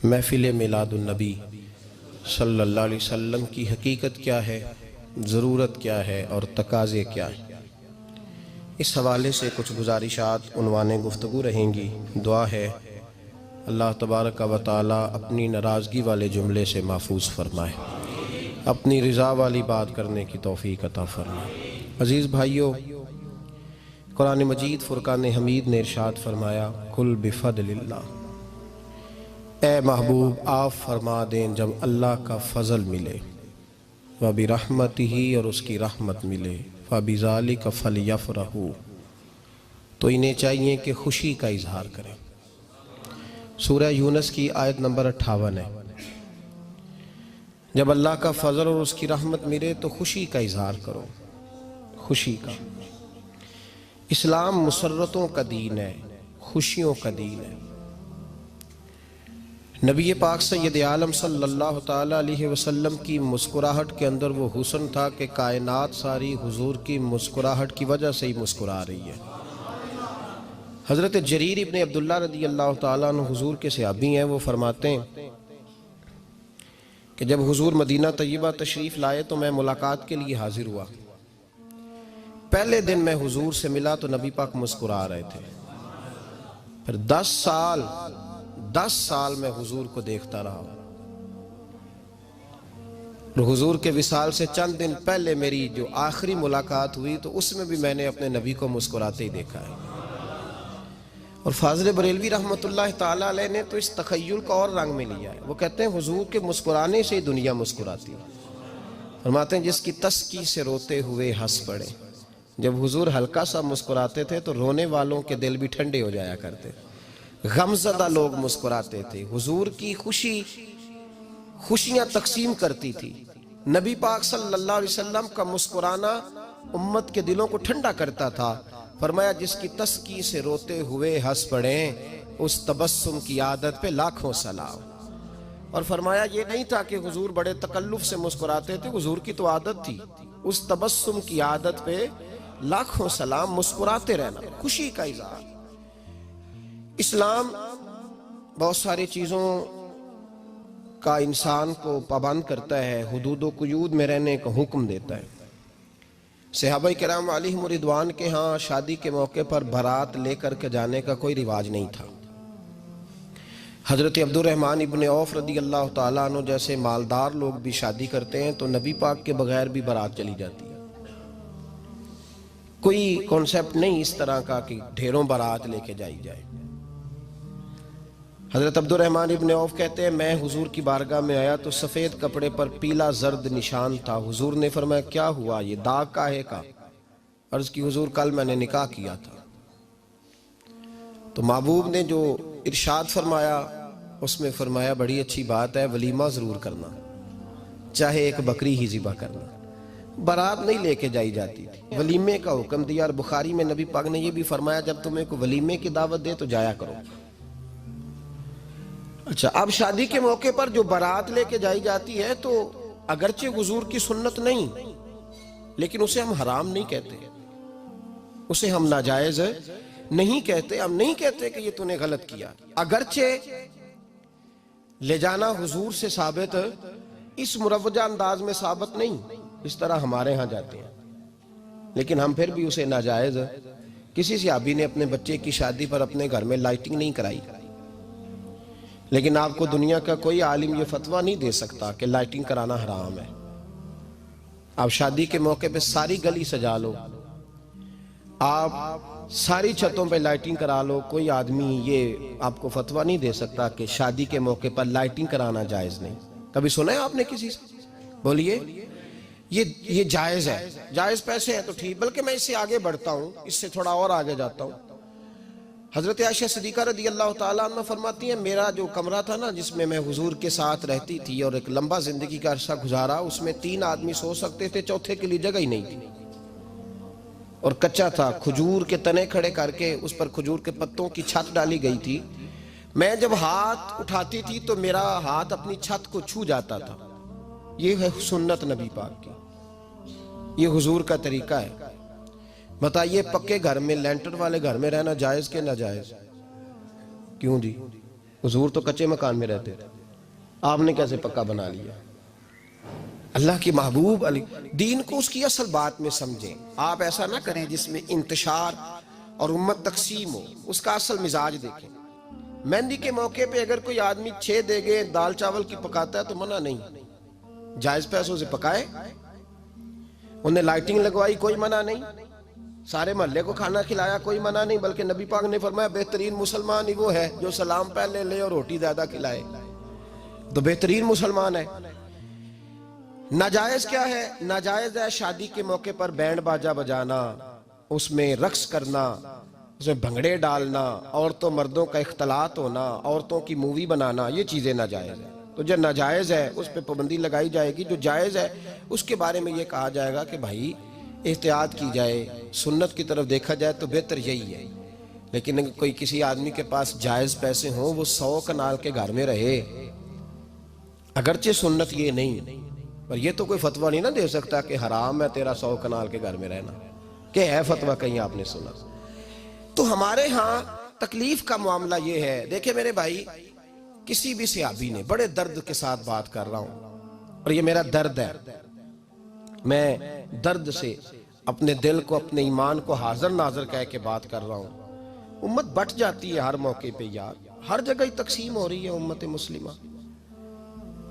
محفل میلاد النبی صلی اللہ علیہ وسلم کی حقیقت کیا ہے، ضرورت کیا ہے اور تقاضے کیا ہیں، اس حوالے سے کچھ گزارشات عنوان گفتگو رہیں گی۔ دعا ہے اللہ تبارک و تعالی اپنی ناراضگی والے جملے سے محفوظ فرمائے، اپنی رضا والی بات کرنے کی توفیق عطا فرمائے۔ عزیز بھائیو، قرآن مجید فرقان حمید نے ارشاد فرمایا قل بفضل اللہ، اے محبوب آپ فرما دیں جب اللہ کا فضل ملے، وَبِرَحْمَتِهِ اور اس کی رحمت ملے، فَبِذَلِكَ فَلْيَفْرَحُوا تو انہیں چاہیے کہ خوشی کا اظہار کریں۔ سورہ یونس کی آیت نمبر 58 ہے۔ جب اللہ کا فضل اور اس کی رحمت ملے تو خوشی کا اظہار کرو، خوشی کا۔ اسلام مسرتوں کا دین ہے، خوشیوں کا دین ہے۔ نبی پاک سید عالم صلی اللہ تعالیٰ علیہ وسلم کی مسکراہٹ کے اندر وہ حسن تھا کہ کائنات ساری حضور کی مسکراہٹ کی وجہ سے ہی مسکرا رہی ہے۔ حضرت جریر ابن عبداللہ رضی اللہ تعالیٰ عنہ حضور کے صحابی ہیں، وہ فرماتے ہیں کہ جب حضور مدینہ طیبہ تشریف لائے تو میں ملاقات کے لیے حاضر ہوا۔ پہلے دن میں حضور سے ملا تو نبی پاک مسکرا رہے تھے۔ پھر 10 سال میں حضور کو دیکھتا رہا، اور حضور کے وصال سے چند دن پہلے میری جو آخری ملاقات ہوئی تو اس میں بھی میں نے اپنے نبی کو مسکراتے ہی دیکھا ہے۔ اور فاضل بریلوی رحمۃ اللہ تعالیٰ علیہ نے تو اس تخیل کا اور رنگ میں لیا ہے۔ وہ کہتے ہیں حضور کے مسکرانے سے ہی دنیا مسکراتی ہے۔ فرماتے ہیں جس کی تسکی سے روتے ہوئے ہنس پڑے۔ جب حضور ہلکا سا مسکراتے تھے تو رونے والوں کے دل بھی ٹھنڈے ہو جایا کرتے، غمزدہ لوگ مسکراتے تھے۔ حضور کی خوشیاں تقسیم کرتی تھی۔ نبی پاک صلی اللہ علیہ وسلم کا مسکرانا امت کے دلوں کو ٹھنڈا کرتا تھا۔ فرمایا جس کی تسکی سے روتے ہوئے ہنس پڑیں اس تبسم کی عادت پہ لاکھوں سلام۔ اور فرمایا یہ نہیں تھا کہ حضور بڑے تکلف سے مسکراتے تھے، حضور کی تو عادت تھی اس تبسم کی عادت پہ لاکھوں سلام، مسکراتے رہنا، خوشی کا اظہار۔ اسلام بہت ساری چیزوں کا انسان کو پابند کرتا ہے، حدود و قیود میں رہنے کا حکم دیتا ہے۔ صحابہ کرام علیہم رضوان کے ہاں شادی کے موقع پر بارات لے کر کے جانے کا کوئی رواج نہیں تھا۔ حضرت عبد الرحمن ابن عوف رضی اللہ تعالیٰ عنہ جیسے مالدار لوگ بھی شادی کرتے ہیں تو نبی پاک کے بغیر بھی بارات چلی جاتی ہے۔ کوئی کانسیپٹ نہیں اس طرح کا کہ ڈھیروں بارات لے کے جائی جائے۔ حضرت عبد الرحمن ابن عوف کہتے ہیں میں حضور کی بارگاہ میں آیا تو سفید کپڑے پر پیلا زرد نشان تھا۔ حضور نے فرمایا کیا ہوا، یہ داغ کاہے کا؟ عرض کی حضور کل میں نے نکاح کیا تھا۔ تو محبوب نے جو ارشاد فرمایا اس میں فرمایا بڑی اچھی بات ہے، ولیمہ ضرور کرنا، چاہے ایک بکری ہی ذبح کرنا۔ بارات نہیں لے کے جائی جاتی تھی، ولیمے کا حکم دیا۔ اور بخاری میں نبی پاک نے یہ بھی فرمایا جب تمہیں کوئی ولیمے کی دعوت دے تو جایا کرو۔ اچھا، اب شادی کے موقع پر جو بارات لے کے جائی جاتی ہے تو اگرچہ حضور کی سنت نہیں، لیکن اسے ہم حرام نہیں کہتے، اسے ہم ناجائز نہیں کہتے۔ ہم نہیں کہتے کہ یہ تو نے غلط کیا، اگرچہ لے جانا حضور سے ثابت اس مروجہ انداز میں ثابت نہیں، اس طرح ہمارے ہاں جاتے ہیں، لیکن ہم پھر بھی اسے ناجائز۔ کسی صحابی نے اپنے بچے کی شادی پر اپنے گھر میں لائٹنگ نہیں کرائی، لیکن آپ کو دنیا کا کوئی عالم یہ فتویٰ نہیں دے سکتا کہ لائٹنگ کرانا حرام ہے۔ آپ شادی کے موقع پہ ساری گلی سجا لو، آپ ساری چھتوں پہ لائٹنگ کرا لو، کوئی آدمی یہ آپ کو فتویٰ نہیں دے سکتا کہ شادی کے موقع پر لائٹنگ کرانا جائز نہیں۔ کبھی سنا ہے آپ نے کسی سے؟ بولیے یہ جائز ہے، جائز پیسے ہیں تو ٹھیک، بلکہ میں اس سے آگے بڑھتا ہوں، اس سے تھوڑا اور آگے جاتا ہوں۔ حضرت عائشہ صدیقہ رضی اللہ تعالیٰ عنہ فرماتی ہیں میرا جو کمرہ تھا نا جس میں میں حضور کے ساتھ رہتی تھی اور ایک لمبا زندگی کا عرصہ گزارا، اس میں 3 آدمی سو سکتے تھے، چوتھے کے لیے جگہ ہی نہیں تھی، اور کچا تھا۔ کھجور کے تنے کھڑے کر کے اس پر کھجور کے پتوں کی چھت ڈالی گئی تھی۔ میں جب ہاتھ اٹھاتی تھی تو میرا ہاتھ اپنی چھت کو چھو جاتا تھا۔ یہ ہے سنت نبی پاک کی، یہ حضور کا طریقہ ہے۔ بتائیے پکے گھر میں، لینٹر والے گھر میں رہنا جائز کہ ناجائز؟ کیوں جی؟ حضور تو کچے مکان میں رہتے تھے، آپ نے کیسے پکا بنا لیا؟ اللہ کی محبوب علی دین کو اس کی اصل بات میں سمجھیں. آپ ایسا نہ کریں جس میں انتشار اور امت تقسیم ہو. اس کا اصل مزاج دیکھیں. مہندی کے موقع پہ اگر کوئی آدمی 6 دیگیں دال چاول کی پکاتا ہے تو منع نہیں، جائز پیسوں سے پکائے. انہیں لائٹنگ لگوائی، کوئی منع نہیں. سارے محلے کو کھانا کھلایا، کوئی منع نہیں. بلکہ نبی پاک نے فرمایا بہترین مسلمان ہی وہ ہے جو سلام پہلے لے اور روٹی زیادہ کھلائے، تو بہترین مسلمان ہے. ناجائز کیا ہے؟ ناجائز ہے شادی کے موقع پر بینڈ باجا بجانا، اس میں رقص کرنا، اس میں بھنگڑے ڈالنا، عورتوں مردوں کا اختلاط ہونا، عورتوں کی مووی بنانا، یہ چیزیں ناجائز ہیں. تو جو ناجائز ہے اس پہ پابندی لگائی جائے گی. جو جائز ہے اس کے بارے میں یہ کہا جائے گا کہ بھائی احتیاط کی جائے، سنت کی طرف دیکھا جائے تو بہتر یہی ہے. لیکن اگر کوئی کسی آدمی کے پاس جائز پیسے ہوں، وہ 100 کنال کے گھر میں رہے، اگرچہ سنت یہ نہیں، اور یہ تو کوئی فتویٰ نہیں نہ دے سکتا کہ حرام ہے تیرا 100 کنال کے گھر میں رہنا، کہ ہے فتویٰ کہیں آپ نے سنا. تو ہمارے ہاں تکلیف کا معاملہ یہ ہے. دیکھیں میرے بھائی، کسی بھی صحابی نے، بڑے درد کے ساتھ بات کر رہا ہوں اور یہ میرا درد ہے، میں درد سے اپنے دل کو، اپنے ایمان کو حاضر ناظر کہہ کے بات کر رہا ہوں. امت بٹ جاتی ہے ہر موقع پہ یار، ہر جگہ ہی تقسیم ہو رہی ہے امت مسلمہ.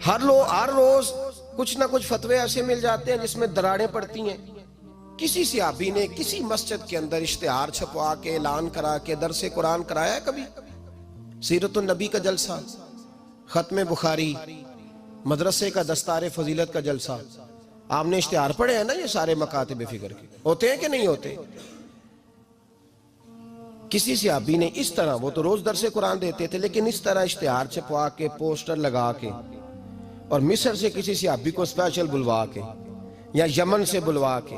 ہر روز کچھ نہ کچھ فتوے ایسے مل جاتے ہیں جس میں دراڑیں پڑتی ہیں. کسی صحابی نے کسی مسجد کے اندر اشتہار چھپوا کے، اعلان کرا کے درس قرآن کرایا ہے کبھی؟ سیرت النبی کا جلسہ، ختم بخاری، مدرسے کا دستار فضیلت کا جلسہ، آپ نے اشتہار پڑھے ہیں نا یہ سارے مکاتب فکر کے؟ ہوتے ہیں کہ نہیں ہوتے؟ کسی صحابی نے اس طرح، وہ تو روز درس قرآن دیتے تھے، لیکن اس طرح اشتہار چھپوا کے، پوسٹر لگا کے، اور مصر سے کسی صحابی کو اسپیشل بلوا کے یا یمن سے بلوا کے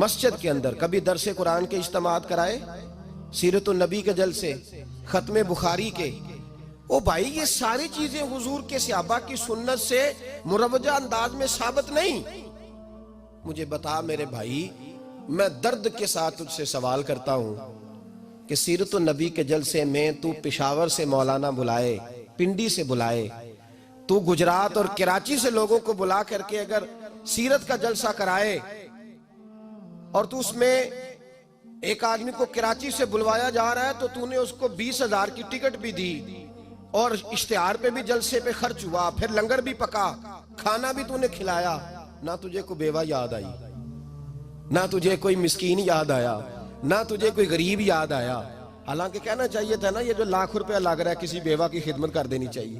مسجد کے اندر کبھی درس قرآن کے اجتماعات کرائے، سیرت النبی کے جلسے، ختم بخاری کے؟ او بھائی یہ ساری چیزیں حضور کے صحابہ کی سنت سے مروجہ انداز میں ثابت نہیں. مجھے بتا میرے بھائی، میں درد کے ساتھ تجھ سے سوال کرتا ہوں کہ سیرت النبی کے جلسے میں تو پشاور سے مولانا بلائے، پنڈی سے بلائے، تو گجرات اور کراچی سے لوگوں کو بلا کر کے اگر سیرت کا جلسہ کرائے، اور تو اس میں ایک آدمی کو کراچی سے بلوایا جا رہا ہے تو تو نے اس کو 20,000 کی ٹکٹ بھی دی، اور اشتہار پہ بھی جلسے پہ خرچ ہوا، پھر لنگر بھی پکا، کھانا بھی تو نے کھلایا، نہ تجھے کوئی بیوہ یاد آئی، نہ تجھے کوئی مسکین یاد آیا، نہ تجھے کوئی غریب یاد آیا. حالانکہ کہنا چاہیے تھا نا یہ جو ₹1,00,000 لگ رہا ہے کسی بیوہ کی خدمت کر دینی چاہیے،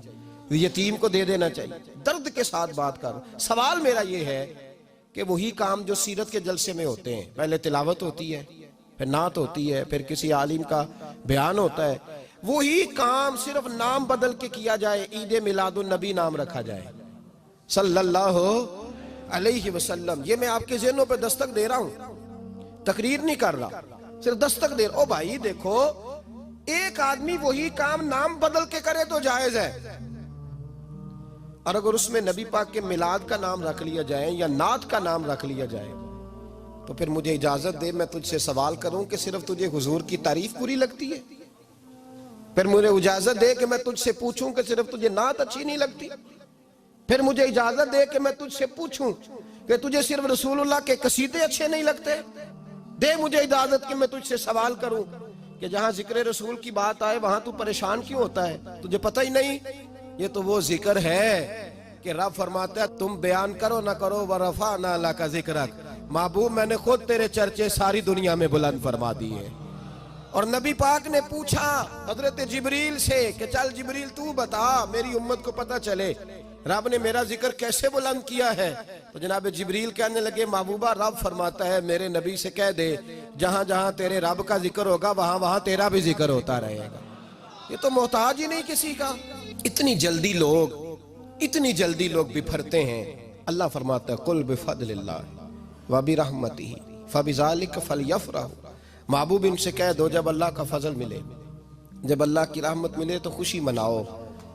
یتیم کو دے دینا چاہیے. درد کے ساتھ بات کر. سوال میرا یہ ہے کہ وہی کام جو سیرت کے جلسے میں ہوتے ہیں، پہلے تلاوت ہوتی ہے، پھر نعت ہوتی ہے، پھر کسی عالم کا بیان ہوتا ہے، وہی کام صرف نام بدل کے کیا جائے، عید میلاد النبی نام رکھا جائے صلی اللہ علیہ وسلم. یہ میں آپ کے ذہنوں پہ دستک دے رہا ہوں، تقریر نہیں کر رہا، صرف دستک دے رہا. او بھائی دیکھو، ایک آدمی وہی کام نام بدل کے کرے تو جائز ہے، اور اگر اس میں نبی پاک کے میلاد کا نام رکھ لیا جائے یا نعت کا نام رکھ لیا جائے تو پھر مجھے اجازت دے میں تجھ سے سوال کروں کہ صرف تجھے حضور کی تعریف پوری لگتی ہے؟ پھر مجھے اجازت دے کہ میں تجھ سے پوچھوں کہ صرف تجھے نعت اچھی نہیں لگتی؟ پھر مجھے اجازت دے کہ میں تجھ سے پوچھوں کہ تجھے صرف رسول اللہ کے قصیدے اچھے نہیں لگتے؟ دے مجھے اجازت کہ میں تجھ سے سوال کروں کہ جہاں ذکر رسول کی بات آئے وہاں تو پریشان کیوں ہوتا ہے؟ تجھے پتہ ہی نہیں یہ تو وہ ذکر ہے کہ رب فرماتا ہے تم بیان کرو نہ کرو وَرَفَعْنَا لَكَ ذِكْرَكَ، محبوب میں نے خود تیرے چرچے ساری دنیا میں بلند فرما دیے. اور نبی پاک نے پوچھا حضرت جبریل سے کہ چل جبریل تو بتا میری امت کو پتہ چلے رب نے میرا ذکر کیسے بلند کیا ہے. تو جناب جبریل کہنے لگے محبوبہ رب فرماتا ہے میرے نبی سے کہہ دے جہاں جہاں تیرے رب کا ذکر ہوگا وہاں وہاں تیرا بھی ذکر ہوتا رہے گا. یہ تو محتاج ہی نہیں کسی کا. اتنی جلدی لوگ بپھرتے ہیں. اللہ فرماتا ہے قل بفضل اللہ وبرحمتہ فبذلک فلیفرحوا. محبوب ان سے کہہ دو جب اللہ کا فضل ملے، جب اللہ کی رحمت ملے تو خوشی مناؤ.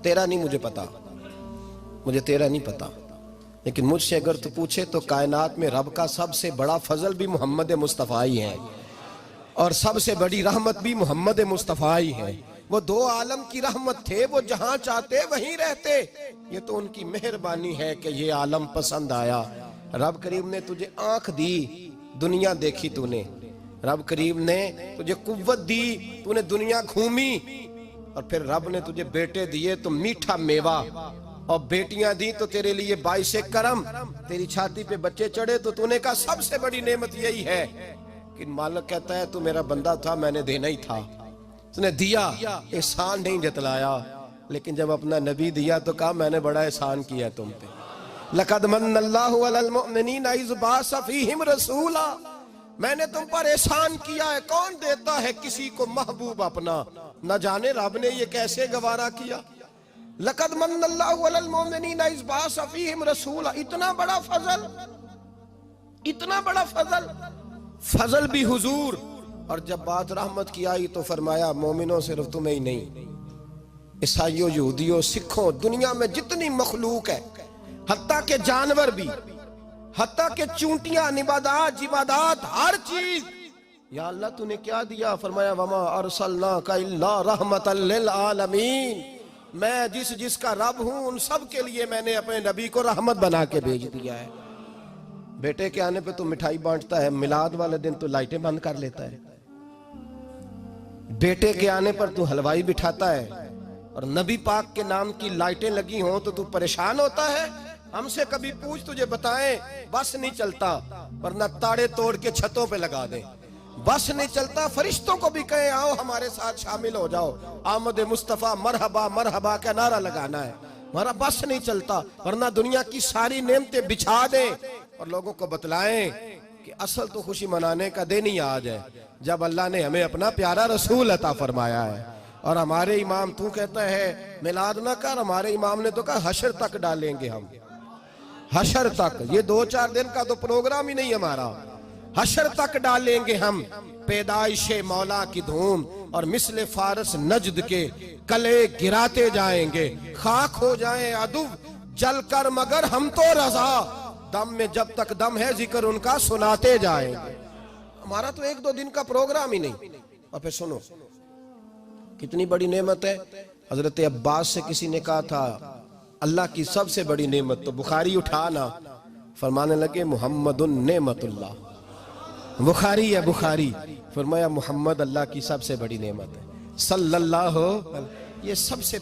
تیرا نہیں مجھے پتا، مجھے تیرا نہیں پتا، لیکن مجھ سے اگر تو پوچھے تو کائنات میں رب کا سب سے بڑا فضل بھی محمد مصطفیٰ ہی ہے، اور سب سے بڑی رحمت بھی محمد مصطفیٰ ہی ہے. وہ دو عالم کی رحمت تھے، وہ جہاں چاہتے وہیں رہتے، یہ تو ان کی مہربانی ہے کہ یہ عالم پسند آیا۔ رب کریم نے تجھے آنکھ دی، دنیا دیکھی تو نے، رب کریم نے تجھے قوت دی، تو نے دنیا گھومی، اور پھر رب نے تجھے بیٹے دیے تو میٹھا میوہ، اور بیٹیاں دی تو تیرے لیے باعث کرم، تیری چھاتی پہ بچے چڑھے تو تو نے کہا سب سے بڑی نعمت یہی ہے کہ مالک کہتا ہے تو میرا بندہ تھا، میں نے دینا ہی تھا، تو نے دیا، احسان نہیں جتلایا، لیکن جب اپنا نبی دیا تو کہا میں نے بڑا احسان کیا تم پہ۔ لَقَدْ مَنَّ اللَّهُ عَلَى الْمُؤْمِنِينَ إِذْ بَعَثَ فِيهِمْ رَسُولًا، میں نے تم پر احسان کیا ہے۔ کون دیتا ہے کسی کو محبوب اپنا؟ نہ جانے رب نے یہ کیسے گوارا کیا۔ لَقَدْ مَنَّ اللَّهُ عَلَى الْمُؤْمِنِينَ إِذْ بَعَثَ فِيهِمْ رَسُولًا، اتنا بڑا فضل، اتنا بڑا فضل، فضل بھی حضور۔ اور جب بات رحمت کی آئی تو فرمایا مومنوں صرف تمہیں ہی نہیں، عیسائیوں، یہودیوں، سکھوں، دنیا میں جتنی مخلوق ہے، حتیٰ کہ جانور بھی، حتیٰ کہ چونٹیاں، نباتات، جمادات، ہر چیز، یا اللہ تو نے کیا دیا؟ فرمایا وَمَا أَرْسَلْنَاكَ إِلَّا رَحْمَةً لِّلْعَالَمِينَ، میں جس کا رب ہوں ان سب کے لیے میں نے اپنے نبی کو رحمت بنا کے بھیج دیا ہے۔ بیٹے کے آنے پہ تو مٹھائی بانٹتا ہے، میلاد والے دن تو لائٹیں بند کر لیتا ہے، بیٹے کے آنے پر تو حلوائی بٹھاتا ہے، اور نبی پاک کے نام کی لائٹیں لگی ہوں تو پریشان ہوتا ہے۔ ہم سے کبھی پوچھ تجھے بتائیں، بس نہیں چلتا، ورنہ تاڑے توڑ کے چھتوں پہ لگا دیں۔ بس نہیں چلتا، فرشتوں کو بھی کہیں آؤ ہمارے ساتھ شامل ہو جاؤ، آمد مصطفیٰ مرحبا مرحبا کا نعرہ لگانا ہے، ہمارا بس نہیں چلتا، ورنہ دنیا کی ساری نعمتیں بچھا دیں اور لوگوں کو بتلائیں کہ اصل تو خوشی منانے کا دن ہی آج ہے جب اللہ نے ہمیں اپنا پیارا رسول عطا فرمایا ہے۔ اور ہمارے امام تو کہتا ہے میلاد نہ کر، ہمارے امام نے تو کہا حشر تک ڈالیں گے ہم، حشر تک، یہ 2-4 دن کا تو پروگرام ہی نہیں ہمارا، حشر تک ڈالیں گے ہم پیدائش مولا کی دھوم، اور مثل فارس نجد کے کلے گراتے جائیں گے، خاک ہو جائیں عدو جل کر مگر ہم تو رضا، دم میں جب تک دم ہے ذکر ان کا سناتے جائیں گے۔ ہمارا تو 1-2 دن کا پروگرام ہی نہیں۔ اور پھر سنو کتنی بڑی نعمت ہے۔ حضرت عباس سے کسی نے کہا تھا اللہ کی سب سے بڑی نعمت، تو بخاری اٹھانا، فرمانے لگے محمد نعمت اللہ، بخاری ہے بخاری، فرمایا محمد اللہ کی سب سے بڑی نعمت ہے، صلی اللہ، یہ سب سے